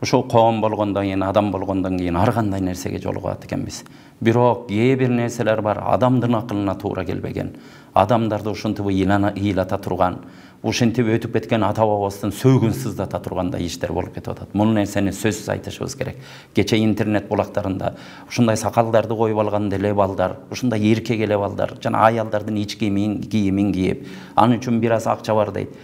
Ошо коом болгондон кийин, адам болгондон кийин ар кандай нерсеге жолугат экенбиз. Бирок кээ бир нерселер бар, адамдын акылына туура келбеген. Адамдарды ушинтип ыйлата турган, ушинтип өтүп кеткен ата бабабыздын сөөгүн сыздата тургандай иштер болуп кетип атат. Бул нерсени сөзсүз айтышыбыз керек. Кече интернет булактарында ушундай сакалдарды коюп алган деле балдар, ушундай эркек эле балдар, жана аялдардын ич кийимин кийип, аны үчүн бир аз акча бар дейт.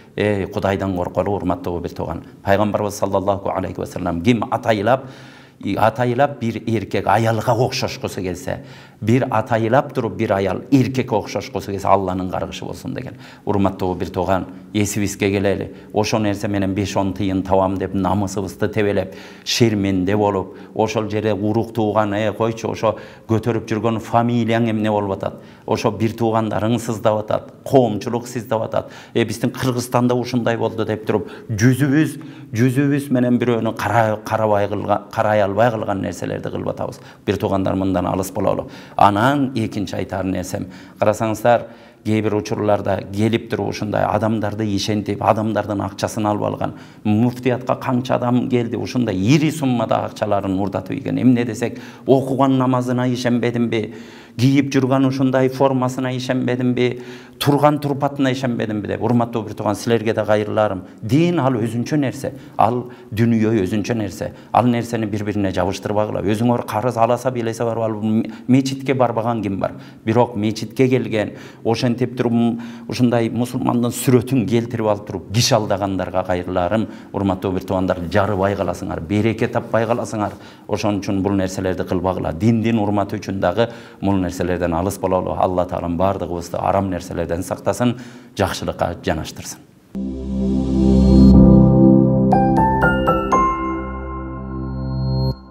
Кудайдан корколу, урматтуу бир тууган. Пайгамбарыбыз саллаллаху алейхи ва саллям ким атайлап bir erkek ayalga окшошкусу келсе, bir атайлап туруп bir ayal erkekке окшошкусу келсе, Алланын каргышы болсун деген. Урматтуу бир тууган, эсибизге келели. Ошол нерсе менен 5-10 тыйын табам деп намысыбызды тебелеп, шерменде болуп, ошол жерде урук тууган, койчу, ошо көтөрүп жүргөн фамилияң эмне болуп атат? Ошо бир туугандарың сыздап атат, коомчулук сыздап атат. Биздин Кыргызстанда ушундай болду деп туруп, жүзүбүз менен бирөөнү карай албай калган нерселерди кылып атабыз. Бир туугандар мындан алыс бололу. Анан экинчи айтар нерсем, карасаңыздар, кээ бир учурларда келип туруп ушундай адамдарды ишентип, адамдардын акчасын алып алган, муфтиятка канча адам келди, ушундай ири суммада акчаларын урдатып ийген. Эмне десек, окуган намазына ишенбедимби? Кийип жүргөн ушундай формасына ишенбедимби? Турган турпатына ишенбедимби деп. Урматтуу бир тууган, силерге да кайрыларым. Дин ал өзүнчө нерсе, ал дүнүйө өзүнчө нерсе. Ал нерсени бири-бирине жабыштырбагыла. Өзүңөр карыз аласа билесе бар, ал мечитке барбаган ким бар? Бирок мечитке келген, ошентип туруп ушундай мусулмандын сүрөтүн келтирип алып туруп киш алдагандарга кайрыларым. Урматтуу бир туугандар, жарыбай каласыңар, береке таппай каласыңар. Ошон үчүн бул нерселерди кылбагыла. Диндин урматы үчүн дагы бул нерселерден алыс бололу. Алла таалам бардыгыбызды арам нерселерден сактасын, жакшылыкка жанаштырсын.